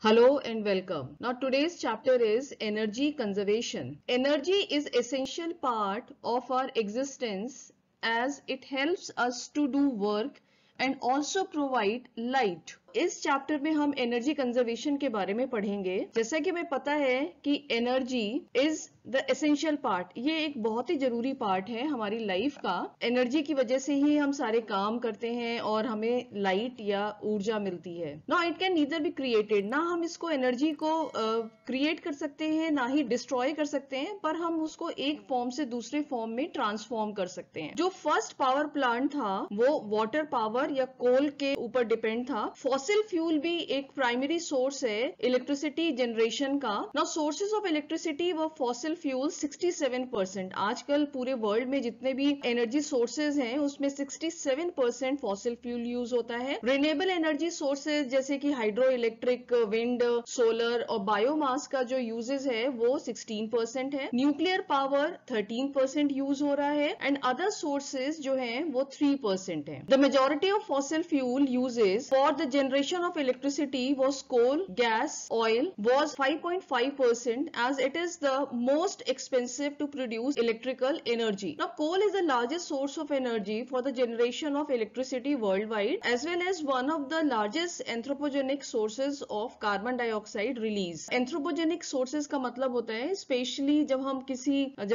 Hello and welcome. Now today's chapter is energy conservation. Energy is essential part of our existence as it helps us to do work and also provide light. इस chapter में हम energy conservation के बारे में पढ़ेंगे। जैसा कि हमें पता है कि energy is the essential part, ये एक बहुत ही जरूरी पार्ट है हमारी लाइफ का। एनर्जी की वजह से ही हम सारे काम करते हैं और हमें लाइट या ऊर्जा मिलती है। No it can neither be created, ना हम इसको एनर्जी को क्रिएट कर सकते हैं ना ही डिस्ट्रॉय कर सकते हैं, पर हम उसको एक फॉर्म से दूसरे फॉर्म में ट्रांसफॉर्म कर सकते हैं। जो फर्स्ट पावर प्लांट था वो वाटर पावर या कोल के ऊपर डिपेंड था। फॉसिल फ्यूल भी एक प्राइमरी सोर्स है इलेक्ट्रिसिटी जनरेशन का। नाउ सोर्सेज ऑफ इलेक्ट्रिसिटी व फॉसिल फ्यूल 67%। आजकल पूरे वर्ल्ड में जितने भी एनर्जी सोर्सेज हैं उसमें 67% फॉसिल फ्यूल यूज होता है। रिन्यूएबल एनर्जी सोर्सेज जैसे कि हाइड्रो इलेक्ट्रिक, विंड, सोलर और बायोमास का जो यूजेस है वो 16% है। न्यूक्लियर पावर 13% यूज हो रहा है एंड अदर सोर्सेज जो है वो 3% है। The majority of fossil fuel uses for the generation of electricity was coal, gas, oil was 5.5% as it is the most expensive to produce electrical energy. Now coal is the largest source of energy for the generation of electricity worldwide as well as one of the largest anthropogenic sources of carbon dioxide release. Anthropogenic sources का मतलब होता है specially जब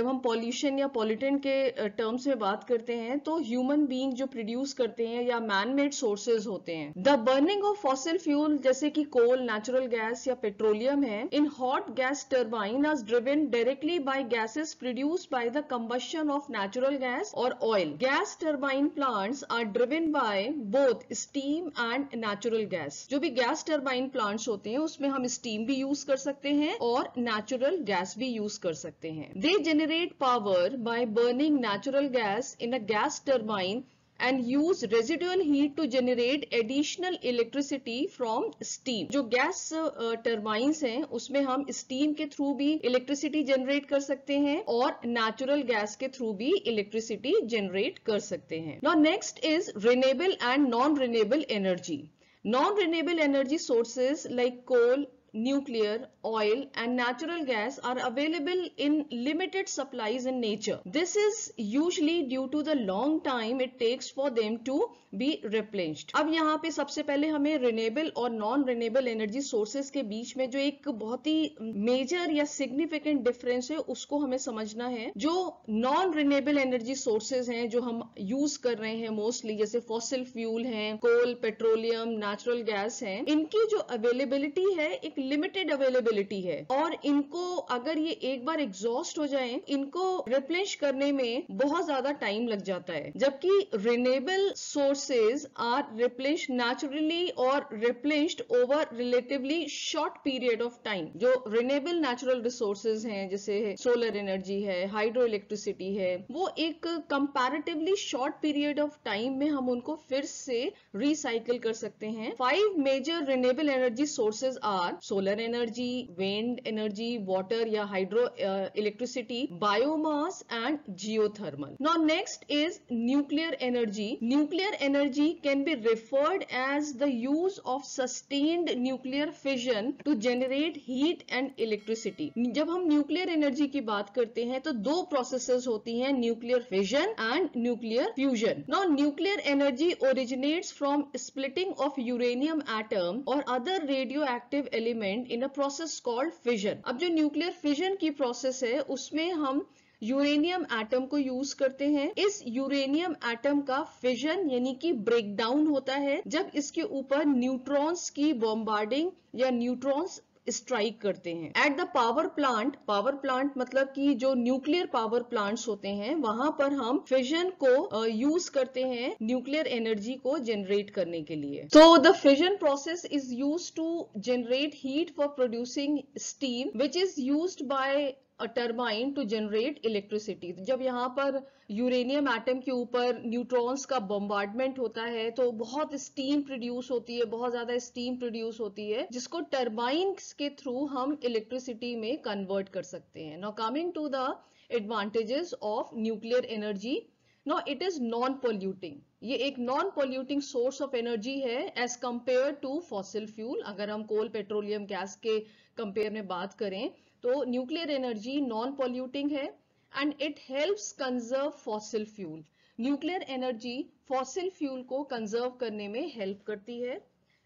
हम pollution या pollutant के terms में बात करते हैं तो ह्यूमन बीइंग जो प्रोड्यूस करते हैं या मैन मेड सोर्सेज होते हैं। The burning of fossil fuel जैसे कि कोल, नेचुरल गैस या पेट्रोलियम है in hot gas turbine are driven directly by gases produced by the combustion of natural gas और oil. Gas turbine plants are driven by both steam and natural gas. जो भी gas turbine plants होते हैं उसमें हम steam भी use कर सकते हैं और नेचुरल गैस भी यूज कर सकते हैं। They generate power by burning natural gas in a gas turbine and use residual heat to generate additional electricity from steam। जो गैस टर्बाइंस हैं उसमें हम स्टीम के थ्रू भी इलेक्ट्रिसिटी जनरेट कर सकते हैं और नेचुरल गैस के थ्रू भी इलेक्ट्रिसिटी जनरेट कर सकते हैं। Now next is renewable and non renewable energy. Non-renewable energy sources like coal, nuclear, oil and natural gas are available in limited supplies in nature. This is usually due to the long time it takes for them to be replenished. अब यहाँ पे सबसे पहले हमें renewable और non renewable energy sources के बीच में जो एक बहुत ही मेजर या सिग्निफिकेंट डिफरेंस है उसको हमें समझना है। जो नॉन रिन्यूएबल एनर्जी सोर्सेज हैं जो हम यूज कर रहे हैं मोस्टली, जैसे फॉसिल फ्यूल हैं, कोल, पेट्रोलियम, नेचुरल गैस हैं, इनकी जो अवेलेबिलिटी है एक लिमिटेड अवेलेबिलिटी है और इनको अगर ये एक बार एग्जॉस्ट हो जाएं इनको रिप्लेनिश करने में बहुत ज्यादा टाइम लग जाता है। जबकि renewable sources are replenish naturally और replenished over relatively short period of time. जो रिन्यूएबल नेचुरल रिसोर्सेज हैं जैसे सोलर एनर्जी है, हाइड्रो इलेक्ट्रिसिटी है, वो एक comparatively short period of time में हम उनको फिर से रिसाइकिल कर सकते हैं। 5 major renewable energy sources are solar energy, wind energy, water या hydro electricity, biomass and geothermal. Now next is nuclear energy. Nuclear energy can be referred as the use of sustained nuclear fission to generate heat and electricity. जब हम nuclear energy की बात करते हैं तो दो processes होती हैं, nuclear fission and nuclear fusion. Now nuclear energy originates from splitting of uranium atom और other radio active element in a process called fission. अब जो न्यूक्लियर फिजन की प्रोसेस है उसमें हम यूरेनियम एटम को यूज करते हैं। इस यूरेनियम एटम का फिजन यानी कि ब्रेकडाउन होता है जब इसके ऊपर न्यूट्रॉन्स की बॉम्बार्डिंग या न्यूट्रॉन्स स्ट्राइक करते हैं। एट द पावर प्लांट मतलब कि जो न्यूक्लियर पावर प्लांट्स होते हैं वहां पर हम फिजन को यूज करते हैं न्यूक्लियर एनर्जी को जनरेट करने के लिए। तो the fission process is used to generate heat for producing steam which is used by a turbine to generate electricity. जब यहाँ पर यूरेनियम एटम के ऊपर न्यूट्रॉन्स का बॉम्बार्डमेंट होता है तो बहुत स्टीम प्रोड्यूस होती है, बहुत ज्यादा स्टीम प्रोड्यूस होती है जिसको टर्बाइन्स के थ्रू हम इलेक्ट्रिसिटी में कन्वर्ट कर सकते हैं। Now coming to the advantages of nuclear energy. No it is non polluting, ये एक non polluting source of energy है as compare to fossil fuel. अगर हम कोल पेट्रोलियम गैस के कंपेयर में बात करें तो न्यूक्लियर एनर्जी नॉन पोल्यूटिंग है and it helps conserve fossil fuel. Nuclear energy fossil fuel को कंजर्व करने में हेल्प करती है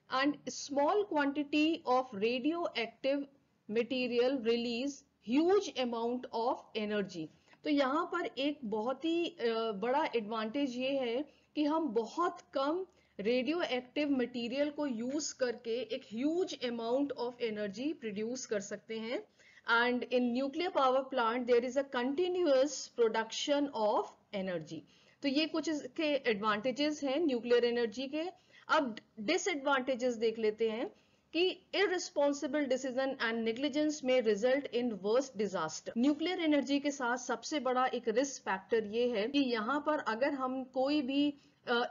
and small quantity of radio active material release huge amount of energy. तो यहाँ पर एक बहुत ही बड़ा एडवांटेज ये है कि हम बहुत कम रेडियो एक्टिव मटेरियल को यूज करके एक huge amount of energy produce कर सकते हैं and in nuclear power plant there is a continuous production of energy. तो ये कुछ इसके एडवांटेजेस हैं न्यूक्लियर एनर्जी के। अब डिसएडवांटेजेस देख लेते हैं कि irresponsible decision and negligence may result in worst disaster। Nuclear energy के साथ सबसे बड़ा एक रिस्क फैक्टर ये है कि यहाँ पर अगर हम कोई भी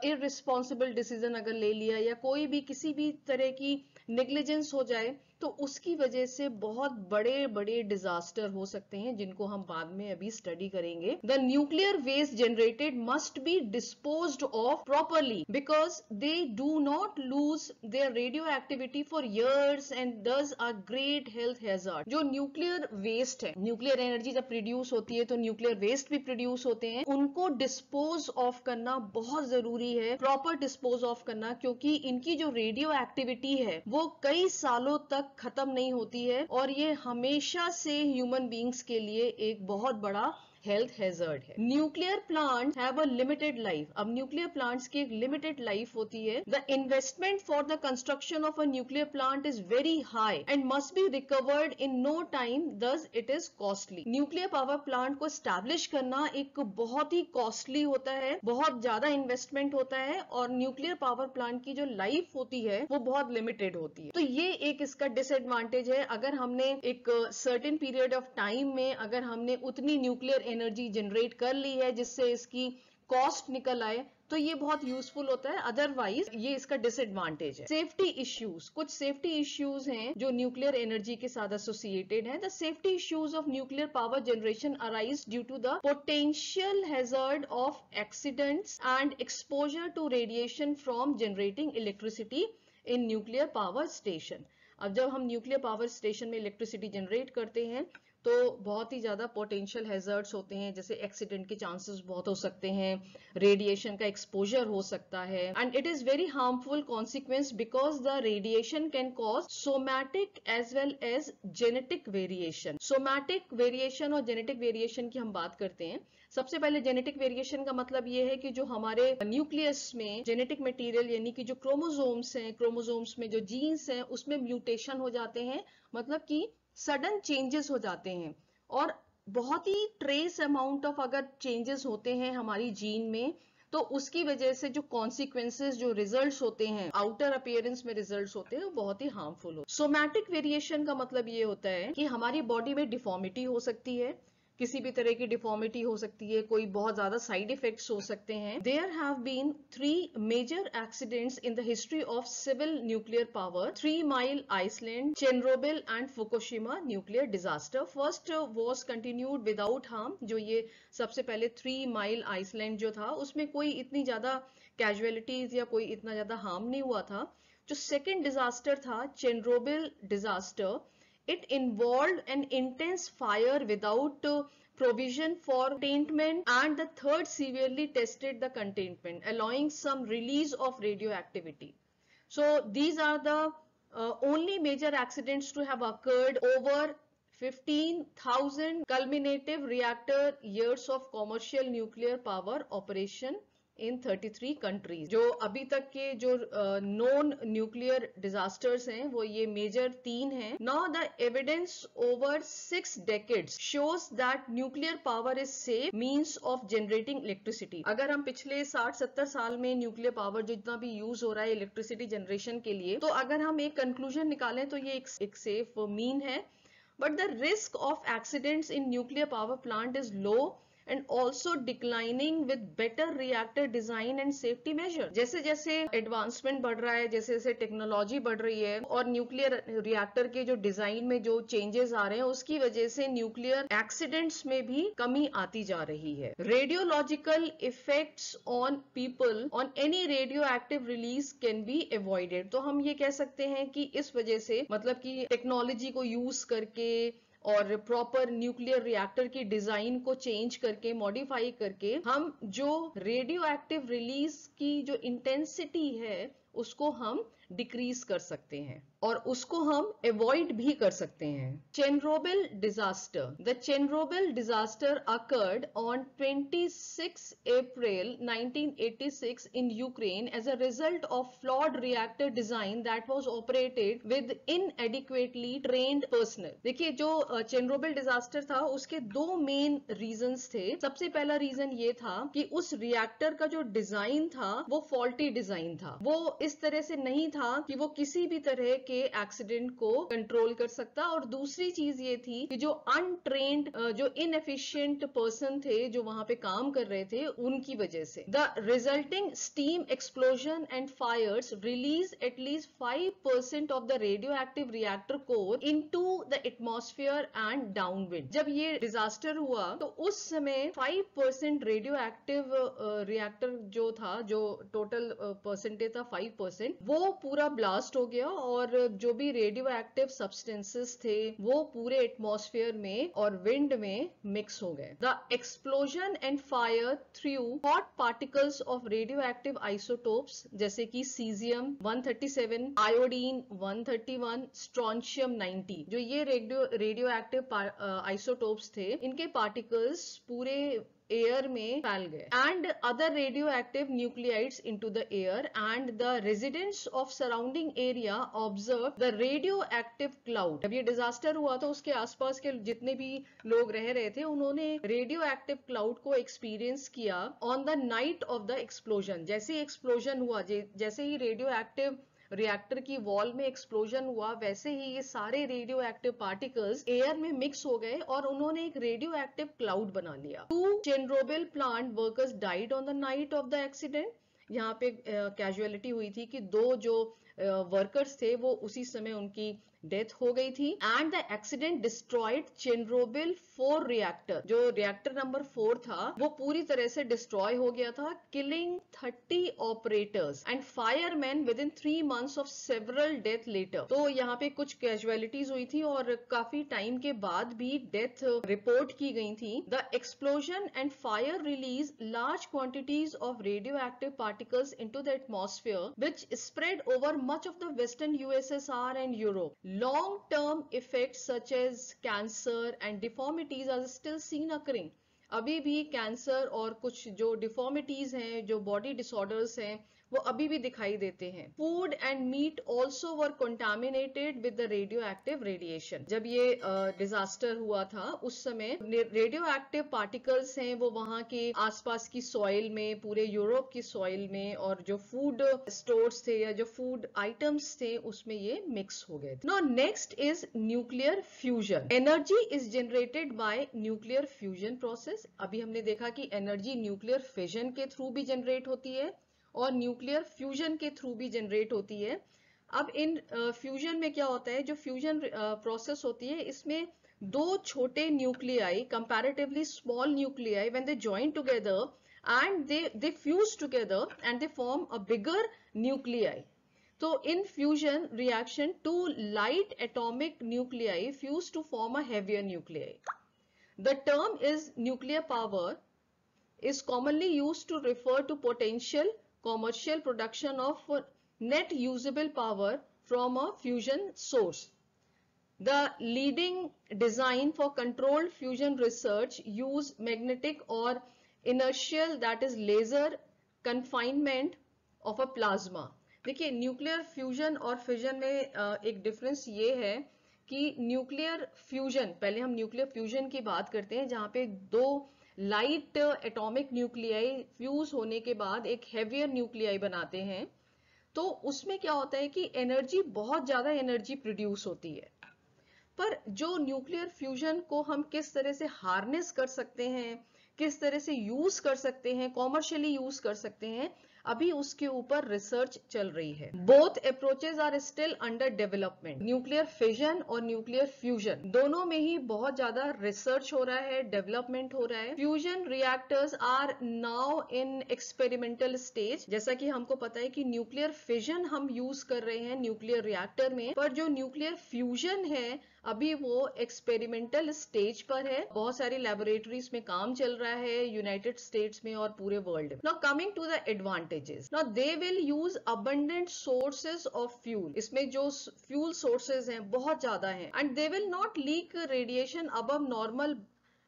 irresponsible decision अगर ले लिया या कोई भी किसी भी तरह की नेग्लिजेंस हो जाए तो उसकी वजह से बहुत बड़े बड़े डिजास्टर हो सकते हैं जिनको हम बाद में अभी स्टडी करेंगे। The nuclear waste generated must be disposed of properly because they do not lose their radio activity for years and thus are great health hazard. जो न्यूक्लियर वेस्ट है, न्यूक्लियर एनर्जी जब प्रोड्यूस होती है तो nuclear waste भी produce होते हैं, उनको डिस्पोज ऑफ करना बहुत जरूरी है, प्रॉपर डिस्पोज ऑफ करना, क्योंकि इनकी जो रेडियो एक्टिविटी है वो कई सालों तक खत्म नहीं होती है और ये हमेशा से ह्यूमन बींग्स के लिए एक बहुत बड़ा हेल्थ हैजर्ड है। Nuclear plant have a limited life. अब न्यूक्लियर प्लांट्स की एक लिमिटेड लाइफ होती है। The investment for the construction of a nuclear plant is very high and must be recovered in no time, thus it is costly. Nuclear power plant को establish करना एक बहुत ही costly होता है, बहुत ज्यादा इन्वेस्टमेंट होता है और न्यूक्लियर पावर प्लांट की जो लाइफ होती है वो बहुत लिमिटेड होती है। तो ये एक इसका डिसएडवांटेज है। अगर हमने एक सर्टेन पीरियड ऑफ टाइम में अगर हमने उतनी न्यूक्लियर एनर्जी जनरेट कर ली है जिससे इसकी कॉस्ट निकल आए तो ये बहुत यूजफुल होता है, अदरवाइज ये इसका डिसएडवांटेज है। सेफ्टी इश्यूज, कुछ सेफ्टी इश्यूज हैं जो न्यूक्लियर एनर्जी के साथ एसोसिएटेड हैं। The safety issues of nuclear power generation arise due to the potential hazard of accidents and exposure to radiation from generating electricity in nuclear power station. अब जब हम nuclear power station में electricity generate करते हैं तो बहुत ही ज्यादा potential hazards होते हैं, जैसे एक्सीडेंट के चांसेस बहुत हो सकते हैं, रेडिएशन का एक्सपोजर हो सकता है and it is very harmful consequence because the radiation can cause somatic as well as genetic variation. Somatic variation और जेनेटिक वेरिएशन की हम बात करते हैं। सबसे पहले जेनेटिक वेरिएशन का मतलब ये है कि जो हमारे न्यूक्लियस में जेनेटिक मटेरियल यानी कि जो क्रोमोसोम्स हैं, क्रोमोसोम्स में जो जीन्स हैं उसमें म्यूटेशन हो जाते हैं, मतलब कि सडन चेंजेस हो जाते हैं और बहुत ही ट्रेस अमाउंट ऑफ अगर चेंजेस होते हैं हमारी जीन में तो उसकी वजह से जो कॉन्सिक्वेंसेस, जो रिजल्ट्स होते हैं, आउटर अपीयरेंस में रिजल्ट्स होते हैं, वो बहुत ही हार्मफुल हो। सोमैटिक वेरिएशन का मतलब ये होता है कि हमारी बॉडी में डिफॉर्मिटी हो सकती है, किसी भी तरह की डिफॉर्मिटी हो सकती है, कोई बहुत ज्यादा साइड इफेक्ट्स हो सकते हैं। There have been 3 major accidents in the history of civil nuclear power: 3 Mile Island, Chernobyl and Fukushima nuclear disaster. First was continued without harm. जो ये सबसे पहले 3 Mile आइसलैंड जो था उसमें कोई इतनी ज्यादा कैजुअलिटीज या कोई इतना ज्यादा हार्म नहीं हुआ था। जो सेकेंड डिजास्टर था Chernobyl disaster, it involved an intense fire without provision for containment and the third severely tested the containment, allowing some release of radioactivity. So these are the only major accidents to have occurred over 15,000 culminative reactor years of commercial nuclear power operation in 33 countries. जो अभी तक के जो known nuclear disasters हैं वो ये major 3 हैं। Now the evidence over 6 decades shows that nuclear power is safe means of generating electricity। अगर हम पिछले 60-70 साल में न्यूक्लियर पावर जितना भी यूज हो रहा है इलेक्ट्रिसिटी जनरेशन के लिए, तो अगर हम एक कंक्लूजन निकालें तो ये एक सेफ मीन है। But the risk of accidents in nuclear power plant is low and also declining with better reactor design and safety measure. जैसे जैसे एडवांसमेंट बढ़ रहा है, जैसे जैसे टेक्नोलॉजी बढ़ रही है और न्यूक्लियर रिएक्टर के जो डिजाइन में जो चेंजेस आ रहे हैं, उसकी वजह से न्यूक्लियर एक्सीडेंट्स में भी कमी आती जा रही है. Radiological effects on people on any radio active release can be avoided. तो हम ये कह सकते हैं कि इस वजह से, मतलब कि टेक्नोलॉजी को यूज करके और प्रॉपर न्यूक्लियर रिएक्टर की डिजाइन को चेंज करके, मॉडिफाई करके, हम जो रेडियो एक्टिव रिलीज की जो इंटेंसिटी है उसको हम डिक्रीज कर सकते हैं और उसको हम अवॉइड भी कर सकते हैं. Chernobyl disaster. The Chernobyl disaster occurred on 26 April 1986 in Ukraine as a result of flawed reactor design that was operated with inadequately trained personnel. देखिए, जो चेरनोबिल डिजास्टर था उसके दो मेन रीजंस थे. सबसे पहला रीजन ये था कि उस रिएक्टर का जो डिजाइन था वो फॉल्टी डिजाइन था. वो इस तरह से नहीं था कि वो किसी भी तरह के एक्सीडेंट को कंट्रोल कर सकता. और दूसरी चीज ये थी कि जो अनट्रेन्ड, जो इनएफिशिएंट पर्सन थे जो वहां पे काम कर रहे थे, उनकी वजह से the resulting steam explosion and fires release at least 5% of the radio active reactor core into the atmosphere and downwind. जब ये डिजास्टर हुआ तो उस समय 5% रेडियो एक्टिव रिएक्टर जो था, जो टोटल परसेंटेज था 5%, वो पूरा ब्लास्ट हो गया और जो भी रेडियो एक्टिव सब्सटेंसेस थे वो पूरे एटमॉस्फेयर में और विंड में मिक्स हो गए. The explosion and fire through hot particles of radio active isotopes जैसे कि सीजियम 137, आयोडीन 131, स्ट्रोंशियम 90, जो ये रेडियो एक्टिव आइसोटोप्स थे, इनके पार्टिकल्स पूरे एयर में फैल गए. And other radio active nuclides into the air and the residents of surrounding area observe the radio active cloud. जब ये डिजास्टर हुआ तो उसके आसपास के जितने भी लोग रह रहे थे उन्होंने रेडियो एक्टिव क्लाउड को एक्सपीरियंस किया on the night of the explosion. जैसे ही एक्सप्लोजन हुआ, जैसे ही रेडियो एक्टिव रिएक्टर की वॉल में एक्सप्लोजन हुआ, वैसे ही ये सारे रेडियो एक्टिव पार्टिकल्स एयर में मिक्स हो गए और उन्होंने एक रेडियो एक्टिव क्लाउड बना लिया. 2 Chernobyl plant workers died on the night of the accident. यहाँ पे कैजुअलिटी हुई थी कि 2 जो वर्कर्स थे वो उसी समय उनकी डेथ हो गई थी. And the accident destroyed Chernobyl 4 reactor. जो रिएक्टर नंबर 4 था वो पूरी तरह से डिस्ट्रॉय हो गया था, killing 30 operators and fireman within 3 months of several death later. तो यहाँ पे कुछ कैजुअलिटीज हुई थी और काफी टाइम के बाद भी डेथ रिपोर्ट की गई थी. The explosion and fire release large quantities of radio active particles into the atmosphere which spread over much of the western USSR and Europe. Long-term effects such as cancer and deformities are still seen occurring. अभी भी cancer और कुछ जो deformities हैं, जो body disorders हैं, वो अभी भी दिखाई देते हैं. Food and meet also were contaminated with the radio active radiation. जब ये डिजास्टर हुआ था उस समय रेडियो एक्टिव पार्टिकल्स हैं वो वहां के आसपास की सॉइल में, पूरे यूरोप की सॉइल में, और जो फूड स्टोर्स थे या जो फूड आइटम्स थे उसमें ये मिक्स हो गए. Now next is nuclear fusion. Energy is generated by nuclear fusion process. अभी हमने देखा कि एनर्जी न्यूक्लियर फिजन के थ्रू भी जनरेट होती है और न्यूक्लियर फ्यूजन के थ्रू भी जनरेट होती है. अब इन फ्यूजन में क्या होता है, जो फ्यूजन प्रोसेस होती है इसमें 2 छोटे nuclei, comparatively small nuclei, when they join together and they fuse together and they form a bigger nuclei. So in fusion reaction, 2 light atomic nuclei fuse to form a heavier nuclei. The term is nuclear power is commonly used to refer to potential commercial production of net usable power from a fusion source. The leading design for controlled fusion research use magnetic or inertial, that is laser confinement of a plasma. देखिए, nuclear fusion और fission में एक difference ये है कि nuclear fusion, पहले हम nuclear fusion की बात करते हैं जहां पे 2 लाइट एटॉमिक न्यूक्लियाई फ्यूज होने के बाद एक हेवियर न्यूक्लियाई बनाते हैं. तो उसमें क्या होता है कि एनर्जी, बहुत ज्यादा एनर्जी प्रोड्यूस होती है. पर जो न्यूक्लियर फ्यूजन को हम किस तरह से हार्नेस कर सकते हैं, किस तरह से यूज कर सकते हैं, कॉमर्शियली यूज कर सकते हैं, अभी उसके ऊपर रिसर्च चल रही है। Both approaches are still under development. Nuclear fission और न्यूक्लियर फ्यूजन दोनों में ही बहुत ज्यादा रिसर्च हो रहा है, डेवलपमेंट हो रहा है। Fusion reactors are now in experimental stage. जैसा कि हमको पता है कि न्यूक्लियर फिजन हम यूज कर रहे हैं न्यूक्लियर रिएक्टर में, पर जो न्यूक्लियर फ्यूजन है अभी वो एक्सपेरिमेंटल स्टेज पर है। बहुत सारी लैबोरेटरीज में काम चल रहा है यूनाइटेड स्टेट्स में और पूरे वर्ल्ड में। Now coming to the advantages, now they will use abundant sources of fuel. इसमें जो फ्यूल सोर्सेज हैं बहुत ज्यादा हैं, and they will not leak radiation above normal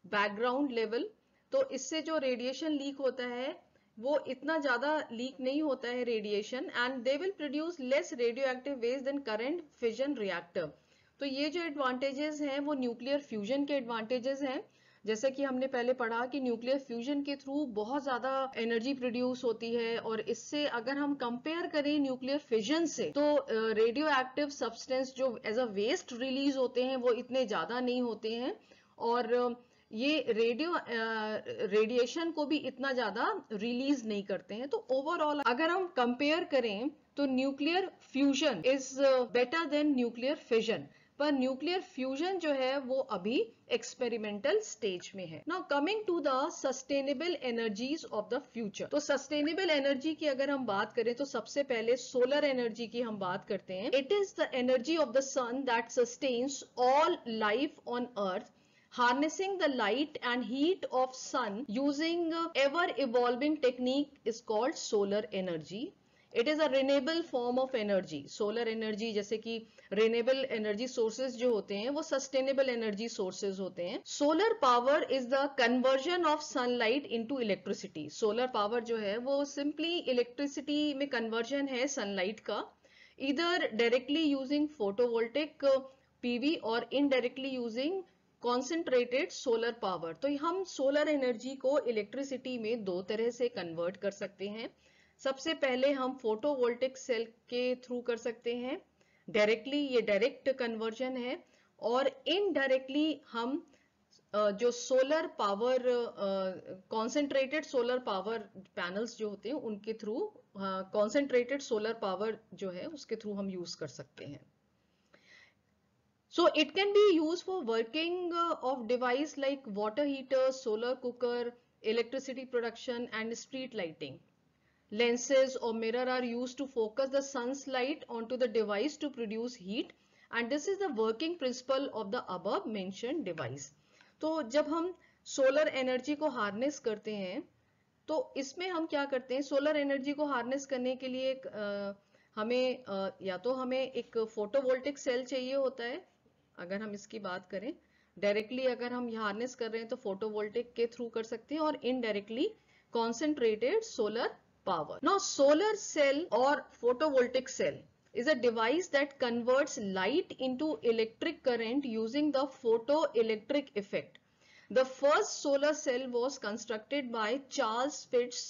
background level. तो इससे जो रेडिएशन लीक होता है वो इतना ज्यादा लीक नहीं होता है radiation, and they will produce less radio active waste than current fission reactor. तो ये जो एडवांटेजेस हैं वो न्यूक्लियर फ्यूजन के एडवांटेजेस हैं। जैसे कि हमने पहले पढ़ा कि न्यूक्लियर फ्यूजन के थ्रू बहुत ज्यादा एनर्जी प्रोड्यूस होती है, और इससे अगर हम कंपेयर करें न्यूक्लियर फिजन से तो रेडियो एक्टिव सब्सटेंस जो एज अ वेस्ट रिलीज होते हैं वो इतने ज्यादा नहीं होते हैं, और ये रेडिएशन को भी इतना ज्यादा रिलीज नहीं करते हैं। तो ओवरऑल अगर हम कंपेयर करें तो nuclear fusion is better than nuclear fission, पर न्यूक्लियर फ्यूजन जो है वो अभी एक्सपेरिमेंटल स्टेज में है। Now coming to the sustainable energies of the future. तो सस्टेनेबल एनर्जी की अगर हम बात करें तो सबसे पहले सोलर एनर्जी की हम बात करते हैं। It is the energy of the sun that sustains all life on earth, harnessing the light and heat of sun using ever evolving technique is called solar energy. It is a renewable form of energy. Solar energy जैसे कि renewable energy sources जो होते हैं वो sustainable energy sources होते हैं। Solar power is the conversion of sunlight into electricity. Solar power जो है वो simply electricity में conversion है sunlight का, either directly using photovoltaic PV और indirectly using concentrated solar power. तो हम सोलर एनर्जी को इलेक्ट्रिसिटी में दो तरह से कन्वर्ट कर सकते हैं। सबसे पहले हम फोटोवोल्टिक सेल के थ्रू कर सकते हैं डायरेक्टली, ये डायरेक्ट कन्वर्जन है, और इनडायरेक्टली हम जो solar power concentrated solar power panels जो होते हैं उनके थ्रू, कॉन्सेंट्रेटेड सोलर पावर जो है उसके थ्रू हम यूज कर सकते हैं। So it can be used for working of device like water heater, solar cooker, electricity production and street lighting. Lenses or mirror are used to focus the sun's light onto the device to produce heat, and this is the working principle of the above mentioned device. तो जब हम solar energy को harness करते हैं तो इसमें हम क्या करते हैं, सोलर एनर्जी को हार्नेस करने के लिए हमें या तो हमें एक फोटोवोल्टिक सेल चाहिए होता है। अगर हम इसकी बात करें डायरेक्टली अगर हम हार्नेस कर रहे हैं तो फोटोवोल्टिक के थ्रू कर सकते हैं, और indirectly concentrated solar power. Now solar cell और photovoltaic cell is a device that converts light into electric current using the photoelectric effect. The first solar cell was constructed by Charles Fitts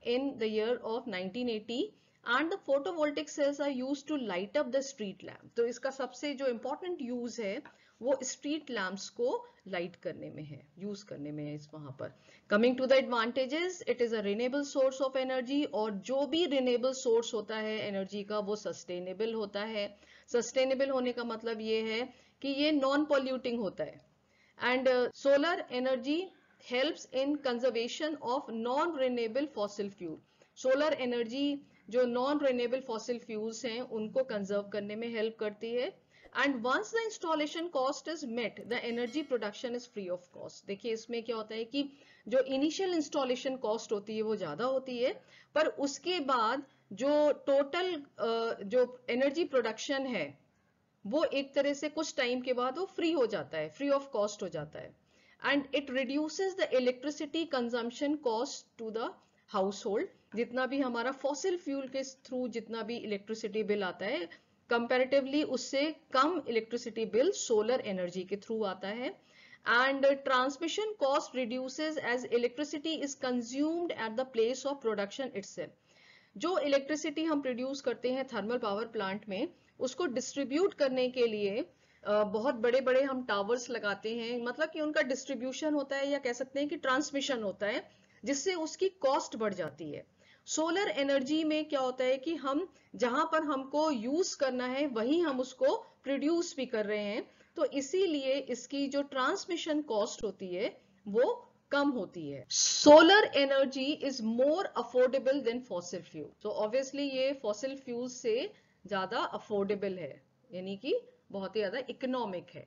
in the year of 1980 and the photovoltaic cells are used to light up the street lamp. तो इसका सबसे जो important use है वो street lamps को light करने में है, use करने में है इस वहां पर। Coming to the advantages, it is a renewable source of energy, और जो भी renewable source होता है energy का वो sustainable होता है। Sustainable होने का मतलब ये है कि ये non polluting होता है, and solar energy helps in conservation of non renewable fossil fuel. Solar energy जो नॉन रिन्यूएबल फॉसिल फ्यूल्स हैं उनको कंजर्व करने में हेल्प करती है, and once the installation cost is met the energy production is free of cost. देखिए इसमें क्या होता है कि जो इनिशियल इंस्टॉलेशन कॉस्ट होती है वो ज्यादा होती है, पर उसके बाद जो टोटल जो एनर्जी प्रोडक्शन है वो एक तरह से कुछ टाइम के बाद वो फ्री हो जाता है, फ्री ऑफ कॉस्ट हो जाता है, and it reduces the electricity consumption cost to the household. जितना भी हमारा फॉसिल फ्यूल के थ्रू जितना भी इलेक्ट्रिसिटी बिल आता है कंपैरेटिवली उससे कम इलेक्ट्रिसिटी बिल सोलर एनर्जी के थ्रू आता है, and transmission cost reduces as electricity is consumed at the place of production itself. जो इलेक्ट्रिसिटी हम प्रोड्यूस करते हैं थर्मल पावर प्लांट में उसको डिस्ट्रीब्यूट करने के लिए बहुत बड़े बड़े हम टावर्स लगाते हैं, मतलब कि उनका डिस्ट्रीब्यूशन होता है या कह सकते हैं कि ट्रांसमिशन होता है, जिससे उसकी कॉस्ट बढ़ जाती है। सोलर एनर्जी में क्या होता है कि हम जहां पर हमको यूज करना है वहीं हम उसको प्रोड्यूस भी कर रहे हैं, तो इसीलिए इसकी जो ट्रांसमिशन कॉस्ट होती है वो कम होती है। Solar energy is more affordable than fossil fuel, तो ऑब्वियसली ये फॉसिल फ्यूल से ज्यादा अफोर्डेबल है, यानी कि बहुत ही ज्यादा इकोनॉमिक है।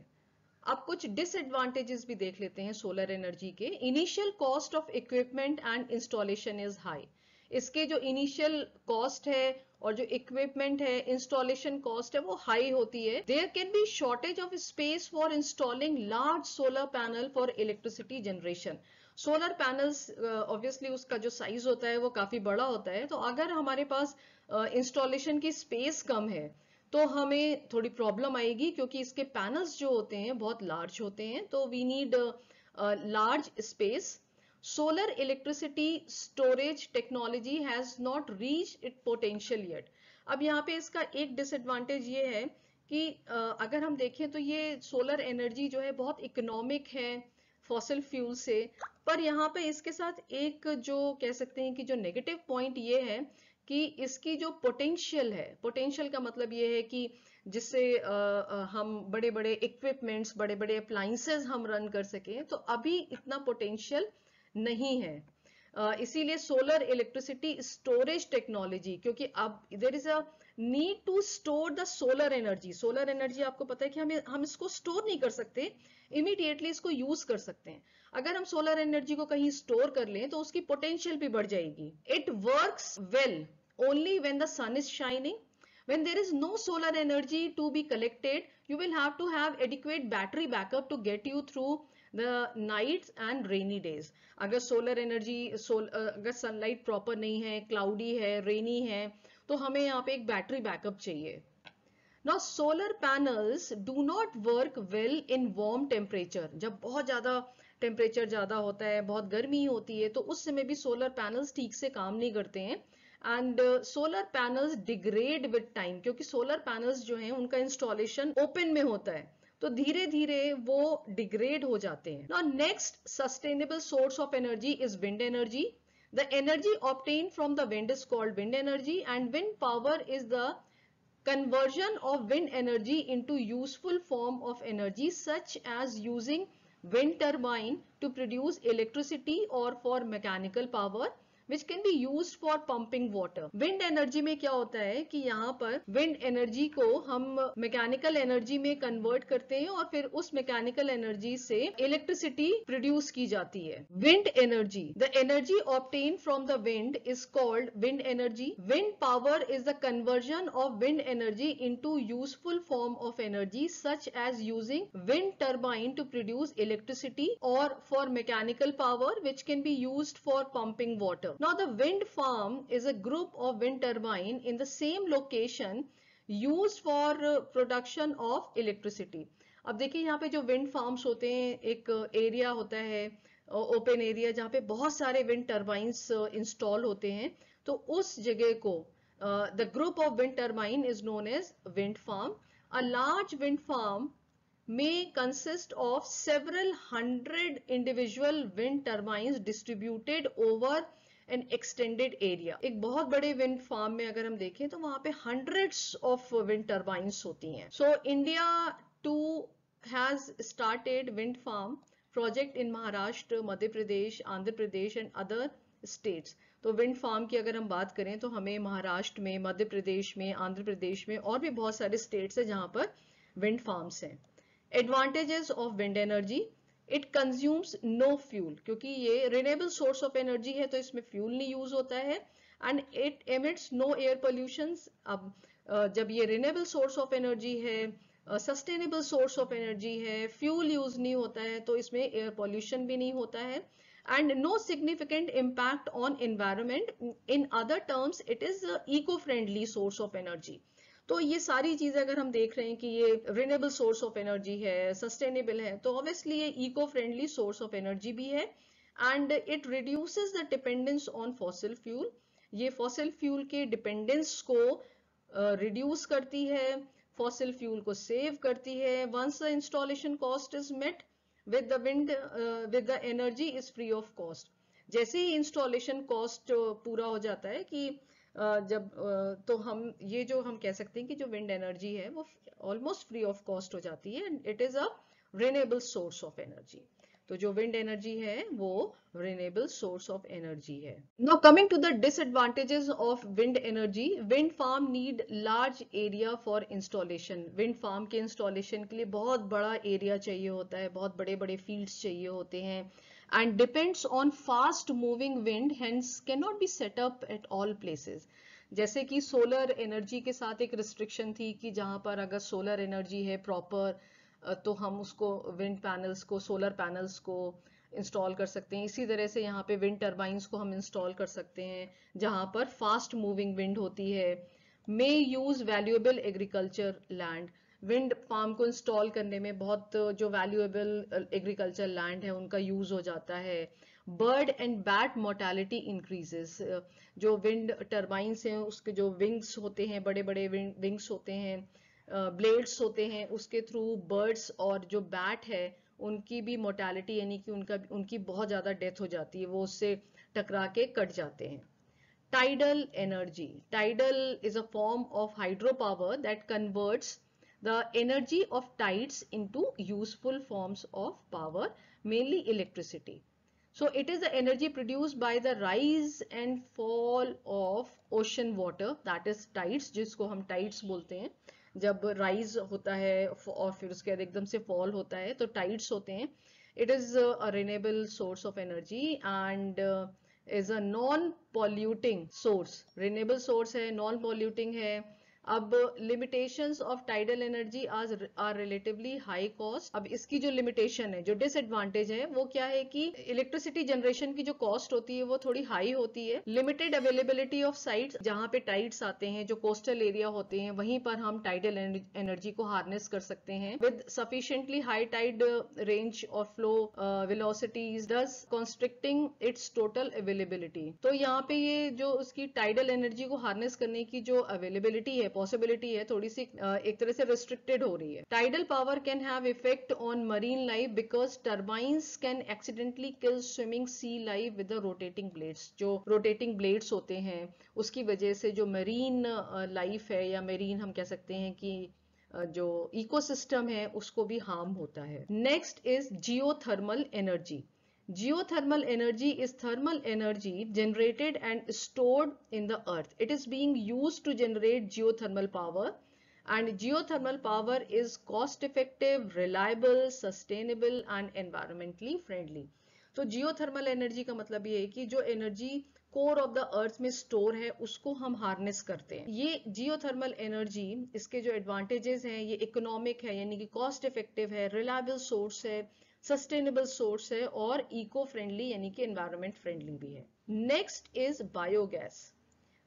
अब कुछ डिसएडवांटेजेस भी देख लेते हैं सोलर एनर्जी के। Initial cost of equipment and installation is high, इसके जो इनिशियल कॉस्ट है और जो इक्विपमेंट है, इंस्टॉलेशन कॉस्ट है, वो हाई होती है। There can be shortage of space for installing large solar panel for electricity generation. Solar panels obviously उसका जो साइज होता है वो काफी बड़ा होता है, तो अगर हमारे पास इंस्टॉलेशन की स्पेस कम है तो हमें थोड़ी प्रॉब्लम आएगी, क्योंकि इसके पैनल्स जो होते हैं बहुत लार्ज होते हैं, तो we need large space. Solar electricity storage technology has not reach it potential yet. अब यहाँ पे इसका एक डिसएडवांटेज ये है कि अगर हम देखें तो ये सोलर एनर्जी जो है बहुत इकोनॉमिक है फॉसिल फ्यूल से, पर यहाँ पे इसके साथ एक जो कह सकते हैं कि जो नेगेटिव पॉइंट ये है कि इसकी जो पोटेंशियल है, पोटेंशियल का मतलब ये है कि जिससे हम बड़े बड़े इक्विपमेंट्स, बड़े बड़े अप्लायंसेस हम रन कर सकें, तो अभी इतना पोटेंशियल नहीं है। इसीलिए सोलर इलेक्ट्रिसिटी स्टोरेज टेक्नोलॉजी, क्योंकि अब there is a need to store the solar energy. Solar energy आपको पता है कि हम इसको स्टोर नहीं कर सकते, इमीडिएटली इसको यूज कर सकते हैं। अगर हम सोलर एनर्जी को कहीं स्टोर कर लें तो उसकी पोटेंशियल भी बढ़ जाएगी। It works well only when the sun is shining. When there is no solar energy to be collected, you will have to have adequate battery backup to get you through the nights and rainy days. अगर solar energy अगर sunlight proper नहीं है, cloudy है, रेनी है, तो हमें यहाँ पे एक बैटरी बैकअप चाहिए। Now solar panels do not work well in warm temperature. जब बहुत ज्यादा टेम्परेचर ज्यादा होता है, बहुत गर्मी होती है, तो उस समय भी सोलर पैनल्स ठीक से काम नहीं करते हैं। And solar panels degrade with time, क्योंकि सोलर पैनल्स जो हैं उनका इंस्टॉलेशन ओपन में होता है, तो धीरे धीरे वो डिग्रेड हो जाते हैं। Now next sustainable source of energy is wind energy. The energy obtained from the wind is called wind energy, and wind power is the conversion of wind energy into useful form of energy, such as using wind turbine to produce electricity or for mechanical power which can be used for pumping water. Wind energy में क्या होता है कि यहाँ पर wind energy को हम mechanical energy में convert करते हैं और फिर उस mechanical energy से electricity produce की जाती है। Wind energy, the energy obtained from the wind is called wind energy. Wind power is the conversion of wind energy into useful form of energy, such as using wind turbine to produce electricity or for mechanical power which can be used for pumping water. Now the wind farm is a group of wind turbine in the same location used for production of electricity. अब देखिए यहाँ पे जो wind farms होते हैं, एक area होता है ओपन एरिया जहाँ पे बहुत सारे विंड टर्बाइंस इंस्टॉल होते हैं, तो उस जगह को the group of wind turbine is known as wind farm. A large wind farm may consist of several hundred individual wind turbines distributed over an extended area. एक बहुत बड़े विंड फार्म में अगर हम देखें तो वहां पे hundreds of wind turbines होती हैं. So India too has started wind farm project in Maharashtra, Madhya Pradesh, Andhra Pradesh and other states. तो विंड फार्म की अगर हम बात करें तो हमें महाराष्ट्र में, मध्य प्रदेश में, आंध्र प्रदेश में और भी बहुत सारे स्टेट्स हैं जहां पर विंड फार्म्स हैं। Advantages of wind energy, it consumes no fuel, क्योंकि ये रिन्यूएबल सोर्स ऑफ एनर्जी है तो इसमें फ्यूल नहीं यूज होता है। And it emits no air pollution. अब जब ये रिन्यूएबल सोर्स ऑफ एनर्जी है, सस्टेनेबल सोर्स ऑफ एनर्जी है, फ्यूल यूज नहीं होता है, तो इसमें एयर पोल्यूशन भी नहीं होता है। And no significant impact on environment. In other terms it is eco friendly source of energy. तो ये सारी चीजें अगर हम देख रहे हैं कि ये रिन्यूएबल सोर्स ऑफ एनर्जी है, सस्टेनेबल है, तो ऑब्वियसली ये eco friendly source of energy भी है। And it reduces the dependence on fossil fuel, ये फॉसिल फ्यूल के डिपेंडेंस को रिड्यूस करती है, फॉसिल फ्यूल को सेव करती है। Once the installation cost is met with the wind with the energy is free of cost. जैसे ही इंस्टॉलेशन कॉस्ट पूरा हो जाता है कि तो हम ये जो हम कह सकते हैं कि जो विंड एनर्जी है वो ऑलमोस्ट फ्री ऑफ कॉस्ट हो जाती है, it is a renewable source of energy. तो जो विंड एनर्जी है वो रिन्यूएबल सोर्स ऑफ एनर्जी है। Now coming to the disadvantages of wind energy, wind farm need large area for installation. Wind farm के installation के लिए बहुत बड़ा एरिया चाहिए होता है, बहुत बड़े बड़े फील्ड्स चाहिए होते हैं, and depends on fast moving wind, hence cannot be set up at all places। जैसे कि सोलर एनर्जी के साथ एक रिस्ट्रिक्शन थी कि जहां पर अगर सोलर एनर्जी है प्रॉपर तो हम उसको विंड पैनल्स को, सोलर पैनल्स को इंस्टॉल कर सकते हैं। इसी तरह से यहाँ पे विंड टर्बाइंस को हम इंस्टॉल कर सकते हैं जहां पर फास्ट मूविंग विंड होती है। May use valuable agriculture land, wind farm को इंस्टॉल करने में बहुत जो वैल्यूएबल एग्रीकल्चर लैंड है उनका यूज हो जाता है। Bird and bat mortality increases, जो विंड टर्बाइंस हैं उसके जो विंग्स होते हैं, बड़े बड़े विंग्स होते हैं, ब्लेड्स होते हैं, उसके थ्रू बर्ड्स और जो बैट है उनकी भी मोर्टेलिटी यानी कि उनकी बहुत ज्यादा डेथ हो जाती है, वो उससे टकरा के कट जाते हैं। Tidal energy, tidal is a form of hydropower that converts the energy of tides into useful forms of power, mainly electricity. So it is the energy produced by the rise and fall of ocean water, that is tides, जिसको हम tides बोलते हैं। जब rise होता है और फिर उसके बाद एकदम से fall होता है तो tides होते हैं। It is a renewable source of energy and is a non-polluting source, renewable source है, non-polluting है। अब limitations of tidal energy are relatively high cost। अब इसकी जो limitation है, जो disadvantage है वो क्या है कि electricity generation की जो cost होती है वो थोड़ी high होती है। limited availability of sites, जहाँ पे tides आते हैं, जो coastal area होते हैं वहीं पर हम tidal energy को harness कर सकते हैं with sufficiently high tide range or flow velocities, thus constricting its total availability। तो यहाँ पे ये जो उसकी tidal energy को harness करने की जो availability है, पॉसिबिलिटी है, थोड़ी सी एक तरह से रिस्ट्रिक्टेड हो रही है। Tidal power can have effect on marine life because turbines can accidentally kill swimming sea life with the rotating blades. जो रोटेटिंग ब्लेड्स होते हैं उसकी वजह से जो मरीन लाइफ है या मरीन हम कह सकते हैं कि जो इकोसिस्टम है उसको भी हार्म होता है। Next is geothermal energy. Geothermal energy is thermal energy generated and stored in the earth. It is being used to generate geothermal power, and geothermal power is cost effective, reliable, sustainable and environmentally friendly. तो geothermal energy का मतलब ये है कि जो energy core of the earth में store है उसको हम हार्नेस करते हैं। ये जियोथर्मल एनर्जी, इसके जो एडवांटेजेस हैं, ये इकोनॉमिक है यानी कि कॉस्ट इफेक्टिव है, रिलायबल सोर्स है, सस्टेनेबल सोर्स है और इको फ्रेंडली यानी कि एनवायरमेंट फ्रेंडली भी है। Next is biogas.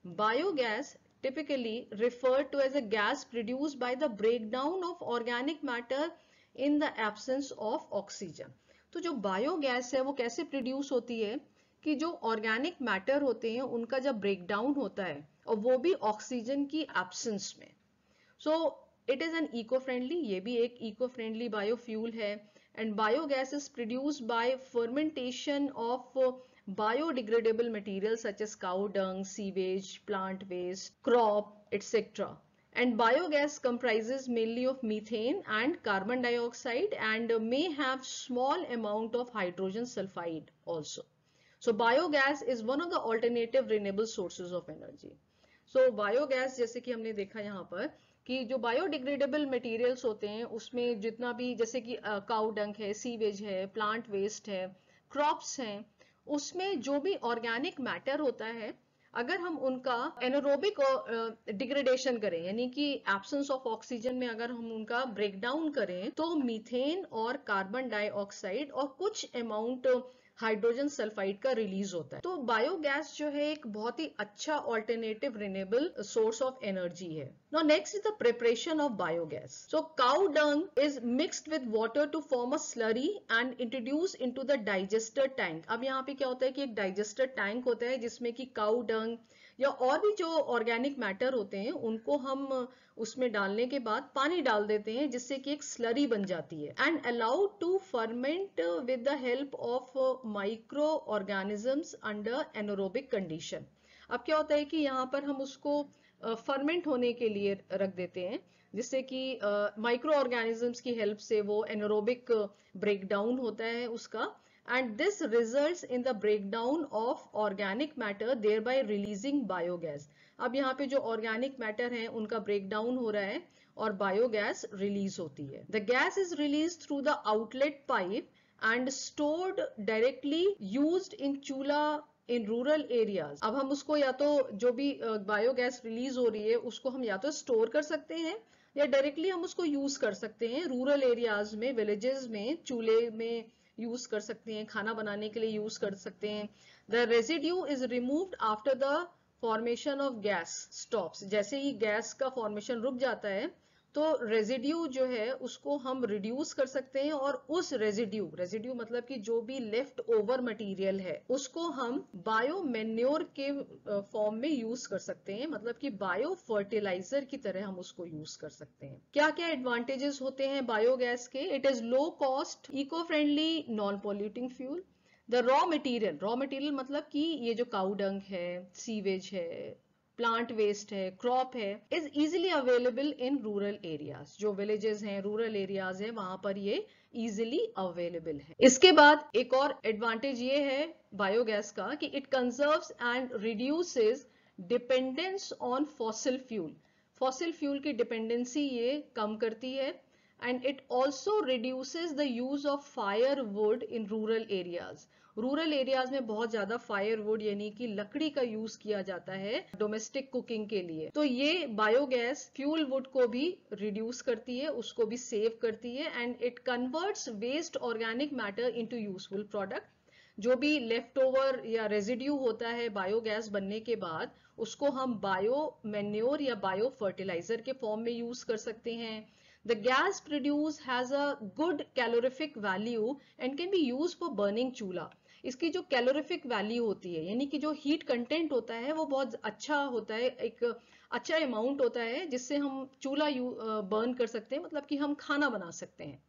Biogas typically referred to as a gas produced by the breakdown of organic matter in the absence of oxygen। तो जो बायोगैस है वो कैसे प्रोड्यूस होती है कि जो ऑर्गेनिक मैटर होते हैं उनका जब ब्रेकडाउन होता है और वो भी ऑक्सीजन की एब्सेंस में। So it is an eco friendly, ये भी एक इको फ्रेंडली बायोफ्यूल है। And biogas is produced by fermentation of biodegradable materials such as cow dung, sewage, plant waste, crop, etc. And biogas comprises mainly of methane and carbon dioxide and may have small amount of hydrogen sulfide also. So biogas is one of the alternative renewable sources of energy. So biogas जैसे कि हमने देखा यहाँ पर कि जो biodegradable materials होते हैं उसमें जितना भी जैसे कि काउ डंग है, सीवेज है, प्लांट वेस्ट है, क्रॉप्स हैं, उसमें जो भी ऑर्गेनिक मैटर होता है अगर हम उनका एनारोबिक डिग्रेडेशन करें यानी कि एब्सेंस ऑफ ऑक्सीजन में अगर हम उनका ब्रेकडाउन करें तो मीथेन और कार्बन डाइऑक्साइड और कुछ अमाउंट हाइड्रोजन सल्फाइड का रिलीज होता है। तो बायोगैस जो है एक बहुत ही अच्छा alternative renewable source of energy है। Now next is the preparation of biogas. So cow dung is mixed with water to form a slurry and introduce into the digester tank. अब यहाँ पे क्या होता है कि एक डाइजेस्टर टैंक होता है जिसमें कि काउ डंग या और भी जो ऑर्गेनिक मैटर होते हैं उनको हम उसमें डालने के बाद पानी डाल देते हैं जिससे कि एक स्लरी बन जाती है and allowed to ferment with the help of micro organisms under anaerobic condition. अब क्या होता है कि यहाँ पर हम उसको फर्मेंट होने के लिए रख देते हैं जिससे कि माइक्रो ऑर्गेनिजम्स की हेल्प से वो एनारोबिक ब्रेकडाउन होता है उसका and this results in the breakdown of organic matter thereby releasing biogas। अब यहाँ पे जो organic matter है उनका breakdown हो रहा है और biogas release होती है। The gas is released through the outlet pipe and stored directly used in चूल्हा in rural areas। अब हम उसको या तो जो भी बायोगैस रिलीज हो रही है उसको हम या तो स्टोर कर सकते हैं या डायरेक्टली हम उसको यूज कर सकते हैं रूरल एरियाज में, विलेजेस में, चूल्हे में यूज कर सकते हैं, खाना बनाने के लिए यूज कर सकते हैं। The residue is removed after the formation of gas stops. जैसे ही गैस का फॉर्मेशन रुक जाता है तो रेजिड्यू जो है उसको हम रिड्यूस कर सकते हैं और उस रेजिड्यू मतलब कि जो भी लेफ्ट ओवर मटेरियल है उसको हम बायो मैन्योर के फॉर्म में यूज कर सकते हैं, मतलब कि बायो फर्टिलाइजर की तरह हम उसको यूज कर सकते हैं। क्या क्या एडवांटेजेस होते हैं बायोगैस के? It is low cost, eco friendly, non polluting fuel. The raw material मतलब कि ये जो काऊ डंग है, सीवेज है, प्लांट वेस्ट है, क्रॉप है, is easily available in rural areas. जो विलेजेस हैं, रूरल एरियाज है, वहां पर ये इजीली अवेलेबल है। इसके बाद एक और एडवांटेज ये है बायोगैस का कि it conserves and reduces dependence on fossil fuel. Fossil fuel की डिपेंडेंसी ये कम करती है and it also reduces the use of firewood in rural areas। Rural areas में बहुत ज्यादा फायरवुड यानी कि लकड़ी का यूज किया जाता है डोमेस्टिक कुकिंग के लिए, तो ये बायोगैस फ्यूल वुड को भी रिड्यूस करती है, उसको भी सेव करती है and it converts waste organic matter into useful product. जो भी लेफ्ट ओवर या रेजिड्यू होता है बायोगैस बनने के बाद उसको हम बायो मैन्योर या बायो फर्टिलाइजर के फॉर्म में यूज कर सकते हैं। The gas produced has a good calorific value and can be used for burning चूल्हा। इसकी जो कैलोरिफिक वैल्यू होती है यानी कि जो हीट कंटेंट होता है वो बहुत अच्छा होता है, एक अच्छा अमाउंट होता है जिससे हम चूल्हा बर्न कर सकते हैं, मतलब कि हम खाना बना सकते हैं।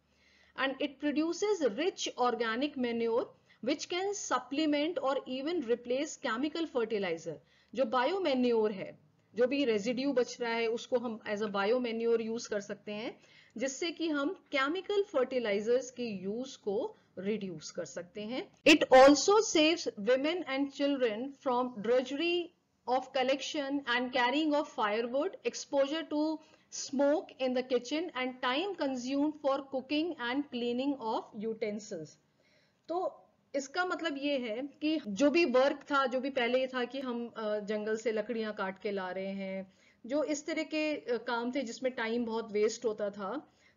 And it produces rich organic manure which can supplement or even replace chemical fertilizer। जो बायो मैन्योर है, जो भी रेजिड्यू बच रहा है उसको हम as a bio manure use कर सकते हैं जिससे कि हम केमिकल फर्टिलाइजर्स के यूज को रिड्यूस कर सकते हैं। It also saves women and children from drudgery of collection and carrying of firewood, exposure to smoke in the kitchen and time consumed for cooking and cleaning of utensils। तो इसका मतलब ये है कि जो भी वर्क था, जो भी पहले था कि हम जंगल से लकड़ियां काट के ला रहे हैं, जो इस तरह के काम थे जिसमें टाइम बहुत वेस्ट होता था,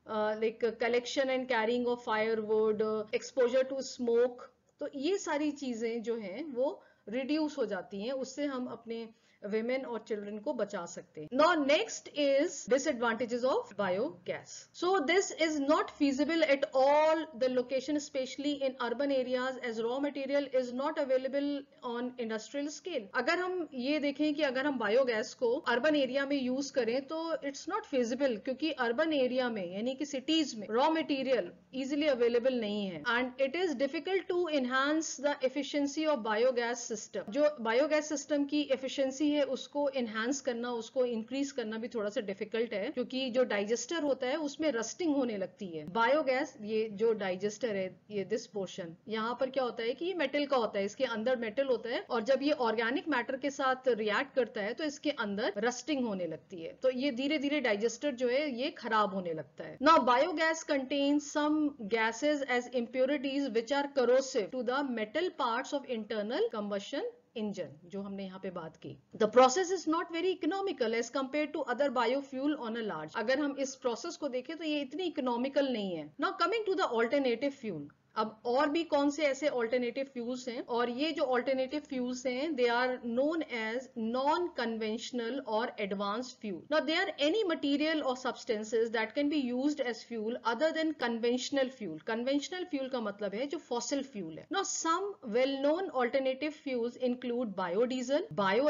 like collection and carrying of firewood, exposure to smoke, तो ये सारी चीजें जो हैं वो रिड्यूस हो जाती हैं, उससे हम अपने women और children को बचा सकते हैं। Now next is disadvantages of biogas। So this is not feasible at all the location, especially in urban areas, as raw material is not available on industrial scale। अगर हम ये देखें कि अगर हम बायोगैस को अर्बन एरिया में use करें तो इट्स नॉट feasible, क्योंकि अर्बन एरिया में यानी कि सिटीज में रॉ मटेरियल इजीली अवेलेबल नहीं है and it is difficult to enhance the efficiency of biogas system. जो बायोगैस सिस्टम की एफिशिएंसी है उसको एनहांस करना, उसको इंक्रीज करना भी थोड़ा सा डिफिकल्ट है, क्योंकि जो डाइजेस्टर होता है उसमें रस्टिंग होने लगती है। बायोगैस, ये जो डाइजेस्टर है, ये दिस पोर्शन, यहाँ पर क्या होता है कि ये मेटल का होता है, इसके अंदर मेटल होता है और जब ये ऑर्गेनिक मैटर के साथ रिएक्ट करता है तो इसके अंदर रस्टिंग होने लगती है, तो ये धीरे धीरे डाइजेस्टर जो है ये खराब होने लगता है। Now biogas contains some gases as impurities which are corrosive to the metal parts of internal combustion engine, जो हमने यहाँ पे बात की। The process is not very economical as compare to other biofuel on a large. अगर हम इस process को देखें तो ये इतनी इकोनॉमिकल नहीं है। Now coming to the alternative fuel. अब और भी कौन से ऐसे ऑल्टरनेटिव फ्यूल्स हैं, और ये जो ऑल्टरनेटिव फ्यूल्स हैं they are known as non conventional और advanced fuel. Now they are any material और substances that can be used as fuel other than conventional fuel. Conventional fuel का मतलब है जो फॉसिल फ्यूल है. Now some well known alternative fuels include biodiesel, bio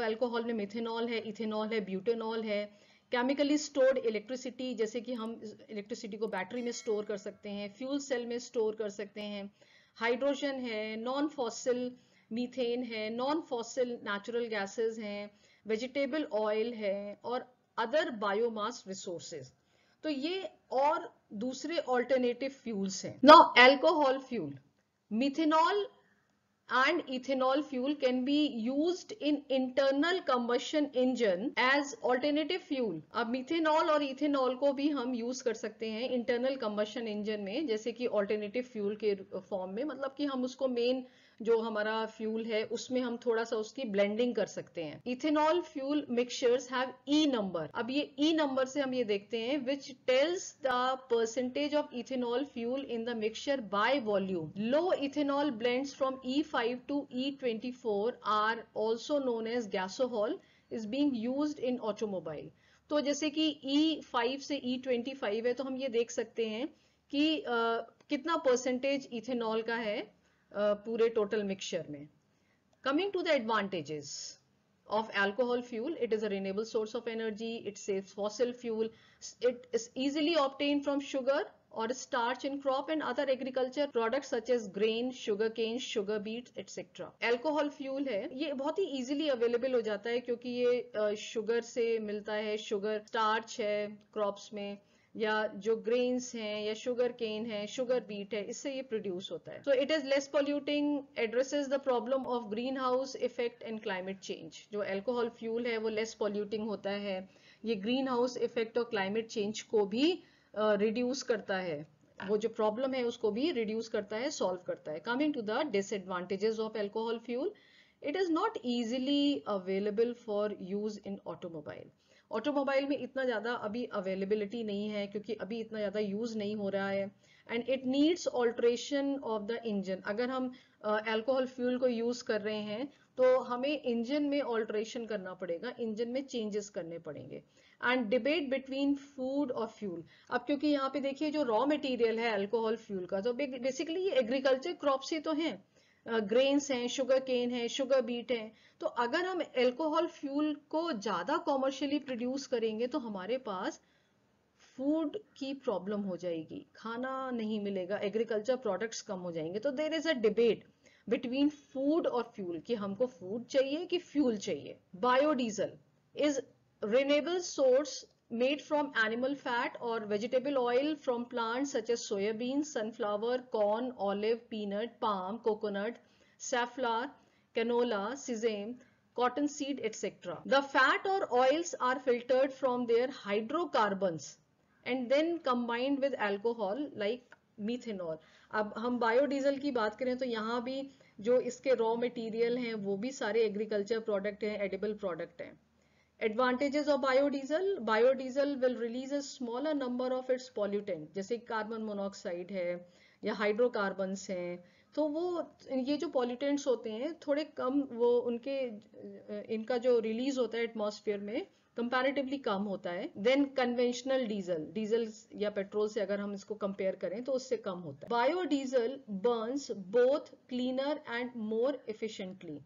alcohol में methanol है, ethanol है, butanol है. केमिकली स्टोर्ड इलेक्ट्रिसिटी, जैसे कि हम इलेक्ट्रिसिटी को बैटरी में स्टोर कर सकते हैं, फ्यूल सेल में स्टोर कर सकते हैं. हाइड्रोजन है, नॉन फॉसिल मीथेन है, नॉन फॉसिल नेचुरल गैसेस हैं, वेजिटेबल ऑयल है और अदर बायोमास रिसोर्सेज. तो ये और दूसरे ऑल्टरनेटिव फ्यूल्स हैं. Now alcohol fuel, methanol and ethanol fuel can be used in internal combustion engine as alternative fuel. अब मिथेनॉल और इथेनॉल को भी हम यूज कर सकते हैं इंटरनल कंबशन इंजन में, जैसे कि ऑल्टरनेटिव फ्यूल के फॉर्म में. मतलब कि हम उसको मेन जो हमारा फ्यूल है उसमें हम थोड़ा सा उसकी ब्लेंडिंग कर सकते हैं. Ethanol fuel mixtures have E number. अब ये ई नंबर से हम ये देखते हैं which tells the percentage of ethanol fuel in the mixture by volume. Low ethanol blends from E5 to E24 are also known as gasohol is being used in automobile. तो जैसे कि E5 से E25 है तो हम ये देख सकते हैं कि कितना परसेंटेज इथेनॉल का है पूरे टोटल मिक्सचर में. Coming to the advantages of alcohol fuel, it is a renewable source of energy, it saves fossil fuel, it is easily obtained from sugar or starch in crop and other agriculture products such as grain, sugar cane, sugar beets, etc. Alcohol fuel है, ये बहुत ही easily available हो जाता है क्योंकि ये sugar से मिलता है, sugar starch है crops में, या जो ग्रेन्स हैं या शुगर केन है, शुगर बीट है, इससे ये प्रोड्यूस होता है. सो it is less polluting, addresses the problem of green house effect and climate change. जो अल्कोहल फ्यूल है वो लेस पॉल्यूटिंग होता है, ये ग्रीन हाउस इफेक्ट और क्लाइमेट चेंज को भी रिड्यूस करता है, वो जो प्रॉब्लम है उसको भी रिड्यूस करता है, सॉल्व करता है. Coming to the disadvantages of alcohol fuel, it is not easily available for use in automobile. Automobile में इतना ज़्यादा अभी अवेलेबिलिटी नहीं है क्योंकि अभी इतना ज़्यादा यूज़ नहीं हो रहा है. And it needs alteration of the engine. अगर हम अल्कोहल फ्यूल को यूज़ कर रहे हैं तो हमें इंजन में ऑल्ट्रेशन करना पड़ेगा, इंजन में चेंजेस करने पड़ेंगे. एंड डिबेट बिटवीन फूड और फ्यूल. अब क्योंकि यहाँ पे देखिए जो रॉ मटेरियल है अल्कोहल फ्यूल का, तो बेसिकली ये एग्रीकल्चर क्रॉप्स ही तो हैं, ग्रेन्स हैं, शुगर केन है, शुगर बीट है. तो अगर हम अल्कोहल फ्यूल को ज्यादा कॉमर्शियली प्रोड्यूस करेंगे तो हमारे पास फूड की प्रॉब्लम हो जाएगी, खाना नहीं मिलेगा, एग्रीकल्चर प्रोडक्ट्स कम हो जाएंगे. तो there is a debate between food और फ्यूल कि हमको फूड चाहिए कि फ्यूल चाहिए. Biodiesel is renewable source made from animal fat or vegetable oil from plants such as soybean, sunflower, corn, olive, peanut, palm, coconut, safflower, canola, sesame, cottonseed, etc. The fat or oils are filtered from their hydrocarbons and then combined with alcohol like methanol. अब हम biodiesel की बात करें तो यहाँ भी जो इसके रॉ मटेरियल हैं वो भी सारे एग्रीकल्चर प्रोडक्ट हैं, एडिबल प्रोडक्ट हैं. Advantages of biodiesel, biodiesel will release a smaller number of its pollutant, जैसे कार्बन मोनोऑक्साइड है या हाइड्रोकार्बन्स हैं. तो वो ये जो पॉल्यूटेंट्स होते हैं थोड़े कम, वो उनके इनका जो रिलीज होता है एटमॉस्फेयर में कंपैरेटिवली कम होता है. देन कन्वेंशनल डीजल या पेट्रोल से अगर हम इसको कंपेयर करें तो उससे कम होता है. Biodiesel Burns both cleaner and more efficiently.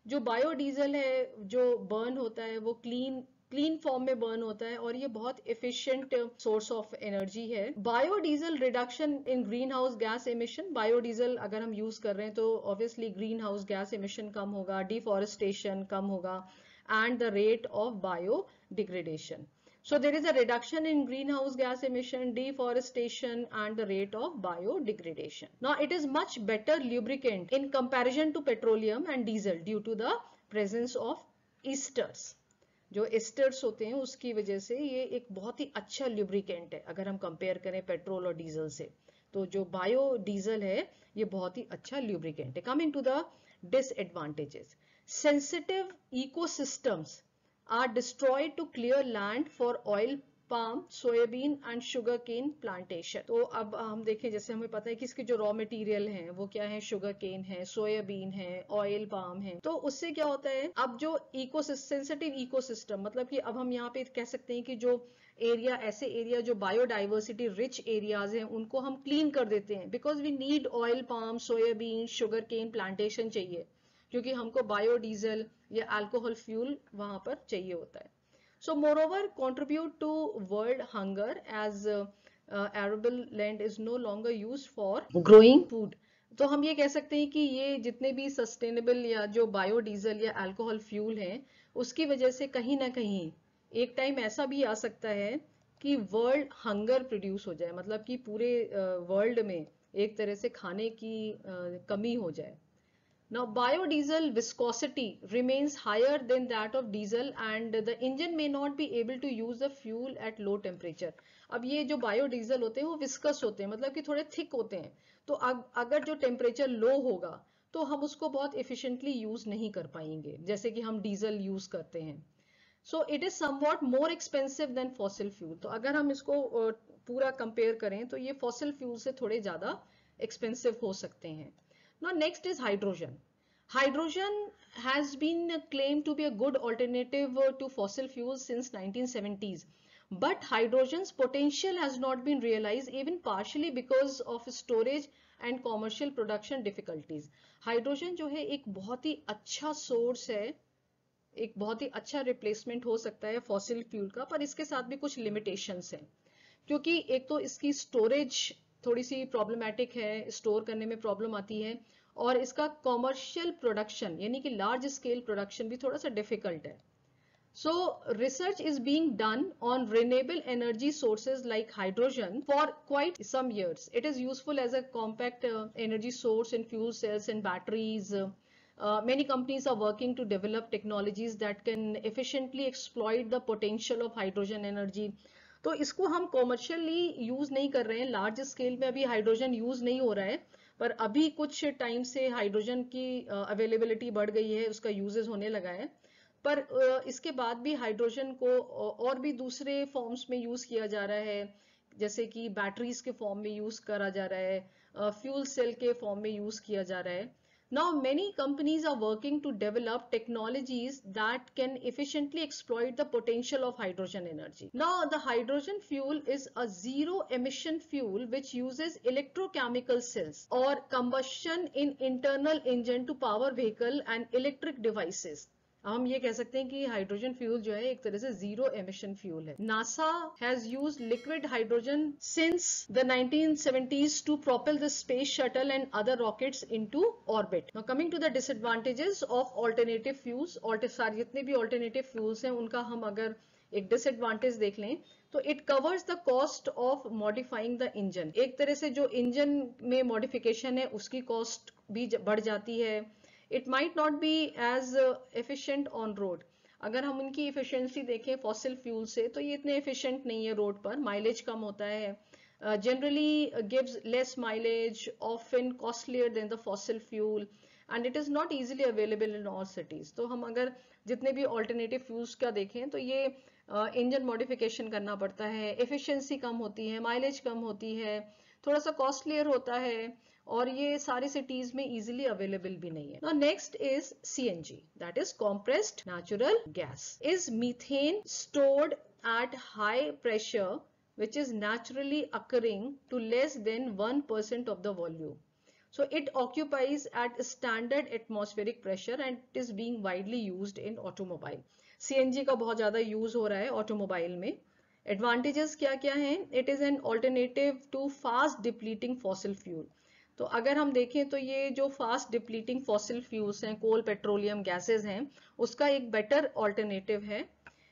जो बायोडीजल है जो बर्न होता है वो क्लीन फॉर्म में बर्न होता है और ये बहुत एफिशिएंट सोर्स ऑफ एनर्जी है. Biodiesel reduction in green house gas emission. Biodiesel अगर हम यूज कर रहे हैं तो obviously green house gas emission कम होगा, डिफॉरेस्टेशन कम होगा and the rate of bio degradation. So there is a reduction in greenhouse gas emission, deforestation and the rate of biodegradation. Now it is much better lubricant in comparison to petroleum and diesel due to the presence of esters. जो asters होते हैं उसकी वजह से ये एक बहुत ही अच्छा ल्यूब्रिकेंट है अगर हम कंपेयर करें पेट्रोल और डीजल से. तो जो बायो डीजल है ये बहुत ही अच्छा ल्यूब्रिकेंट है. Coming to the disadvantages, sensitive ecosystems are destroyed to clear land for oil palm, soybean and sugar cane plantation. तो अब हम देखें, जैसे हमें पता है कि इसके जो रॉ मटेरियल हैं वो क्या है, शुगर केन है, सोयाबीन है, ऑयल पाम है. तो उससे क्या होता है, अब जो सेंसिटिव इकोसिस्टम, मतलब कि अब हम यहाँ पे कह सकते हैं कि जो एरिया, ऐसे एरिया जो बायोडाइवर्सिटी रिच एरियाज हैं, उनको हम क्लीन कर देते हैं, because we need oil palm, soybean, sugar cane plantation चाहिए, क्योंकि हमको बायोडीजल या अल्कोहल फ्यूल वहां पर चाहिए होता है. So moreover contribute to world hunger as arable land is no longer used for growing food. तो हम ये कह सकते हैं कि ये जितने भी सस्टेनेबल या जो बायोडीजल या अल्कोहल फ्यूल हैं, उसकी वजह से कहीं ना कहीं एक टाइम ऐसा भी आ सकता है कि वर्ल्ड हंगर प्रोड्यूस हो जाए, मतलब कि पूरे वर्ल्ड में एक तरह से खाने की कमी हो जाए. Now, biodiesel viscosity remains higher than that of diesel and the engine may not be able to use the fuel at low temperature. अब ये जो biodiesel होते हैं वो viscous होते हैं, मतलब कि थोड़े thick होते हैं. तो अगर जो temperature low होगा तो हम उसको बहुत efficiently use नहीं कर पाएंगे, जैसे कि हम diesel use करते हैं. So it is somewhat more expensive than fossil fuel. तो अगर हम इसको पूरा compare करें तो ये fossil fuel से थोड़े ज़्यादा expensive हो सकते हैं. Now next is hydrogen. Hydrogen has been claimed to be a good alternative to fossil fuels since 1970s. But hydrogen's potential has not been realized even partially because of storage and commercial production difficulties. Hydrogen जो है एक बहुत ही अच्छा source है, एक बहुत ही अच्छा रिप्लेसमेंट हो सकता है फॉसिल फ्यूल का, पर इसके साथ भी कुछ लिमिटेशंस हैं, क्योंकि एक तो इसकी स्टोरेज थोड़ी सी प्रॉब्लमेटिक है, स्टोर करने में प्रॉब्लम आती है, और इसका कॉमर्शियल प्रोडक्शन यानी कि लार्ज स्केल प्रोडक्शन भी थोड़ा सा डिफिकल्ट है. So research is being done on renewable energy sources like hydrogen for quite some years. It is useful as a compact energy source in fuel cells and batteries. Many companies are working to develop technologies that can efficiently exploit the potential of hydrogen energy. तो इसको हम commercially use नहीं कर रहे हैं, large scale में अभी hydrogen use नहीं हो रहा है, पर अभी कुछ टाइम से हाइड्रोजन की अवेलेबिलिटी बढ़ गई है, उसका यूजेस होने लगा है. पर इसके बाद भी हाइड्रोजन को और भी दूसरे फॉर्म्स में यूज किया जा रहा है, जैसे कि बैटरीज के फॉर्म में यूज करा जा रहा है, फ्यूल सेल के फॉर्म में यूज किया जा रहा है. Now many companies are working to develop technologies that can efficiently exploit the potential of hydrogen energy. Now the hydrogen fuel is a zero emission fuel which uses electrochemical cells or combustion in internal engine to power vehicle and electric devices. हम ये कह सकते हैं कि hydrogen fuel जो है एक तरह से जीरो एमिशन फ्यूल है. NASA has used liquid hydrogen since the 1970s to propel the space shuttle and other rockets into orbit. Now coming to the disadvantages of alternative fuels, सारे जितने भी alternative fuels हैं उनका हम अगर एक disadvantage देख लें तो it covers the cost of modifying the engine. एक तरह से जो इंजन में मॉडिफिकेशन है उसकी कॉस्ट भी बढ़ जाती है. It might not be as efficient on road. अगर हम उनकी efficiency देखें fossil fuel से तो ये इतने efficient नहीं है रोड पर, माइलेज कम होता है, generally gives less mileage, often costlier than the fossil fuel and it is not easily available in all cities. तो हम अगर जितने भी alternative fuels का देखें तो ये इंजन मॉडिफिकेशन करना पड़ता है, efficiency कम होती है, माइलेज कम होती है, थोड़ा सा कॉस्टलियर होता है, और ये सारी सिटीज में इजीली अवेलेबल भी नहीं है. Now next is CNG, that is compressed natural gas. Is methane stored at high pressure which is naturally occurring to less than 1% of the volume. So it occupies at standard atmospheric pressure and it is being widely used in automobile. CNG का बहुत ज़्यादा use हो रहा है automobile में. Advantages क्या क्या हैं? It is an alternative to fast depleting fossil fuel. तो अगर हम देखें तो ये जो फास्ट डिप्लीटिंग फॉसिल फ्यूल्स हैं, कोल, पेट्रोलियम गैसेस हैं, उसका एक बेटर ऑल्टरनेटिव है.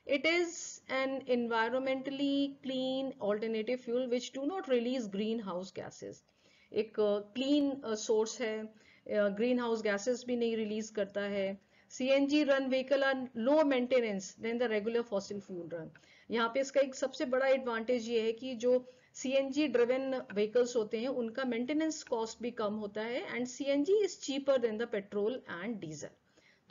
It is an environmentally clean alternative fuel which do not release green house gases. एक क्लीन सोर्स है, ग्रीन हाउस गैसेस भी नहीं रिलीज करता है. CNG run vehicle are low maintenance than the regular fossil fuel run. यहाँ पे इसका एक सबसे बड़ा एडवांटेज ये है कि जो CNG ड्रिवन व्हीकल्स होते हैं उनका मेंटेनेंस कॉस्ट भी कम होता है and CNG is cheaper than the petrol and diesel.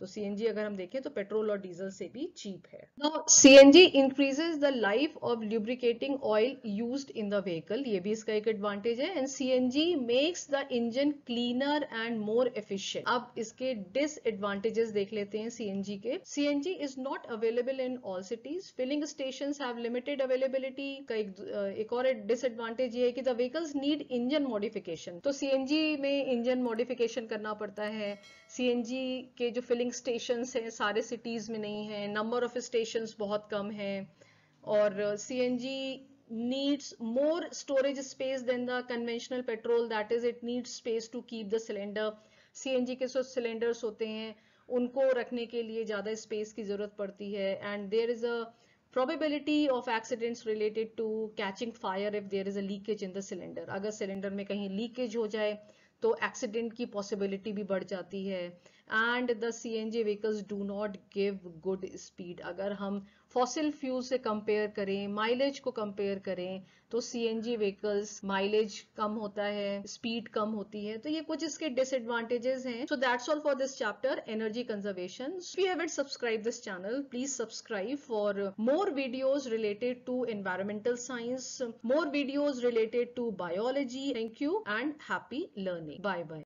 तो सीएनजी अगर हम देखें तो पेट्रोल और डीजल से भी चीप है। Now CNG increases the life of lubricating oil used in the vehicle, ये भी इसका एक एडवांटेज है। And CNG makes the engine cleaner and more efficient. अब इसके डिसएडवांटेजेस देख लेते हैं सीएनजी के। CNG is not available in all cities, filling stations have limited availability का एक और डिसएडवांटेज ये है कि the vehicles need engine modification, तो सीएनजी में इंजन मॉडिफिकेशन करना पड़ता है। सीएनजी के जो फिलिंग स्टेशंस हैं सारे सिटीज में नहीं है, नंबर ऑफ स्टेशंस बहुत कम है, और CNG needs more storage space than the conventional petrol, that is it needs space to keep the cylinder। CNG के जो सिलेंडर्स होते हैं उनको रखने के लिए ज्यादा स्पेस की जरूरत पड़ती है। And there is a probability of accidents related to catching fire if there is a leakage in the cylinder, अगर सिलेंडर में कहीं लीकेज हो जाए तो एक्सीडेंट की पॉसिबिलिटी भी बढ़ जाती है। And the CNG vehicles do not give good speed, अगर हम फॉसिल फ्यूल से कंपेयर करें, माइलेज को कंपेयर करें, तो सीएनजी व्हीकल्स माइलेज कम होता है, स्पीड कम होती है, तो ये कुछ इसके डिसएडवांटेजेस हैं। So that's all for this chapter energy conservation. If you haven't subscribe this channel, please subscribe for more videos related to environmental science, more videos related to biology. Thank you and happy learning. Bye bye.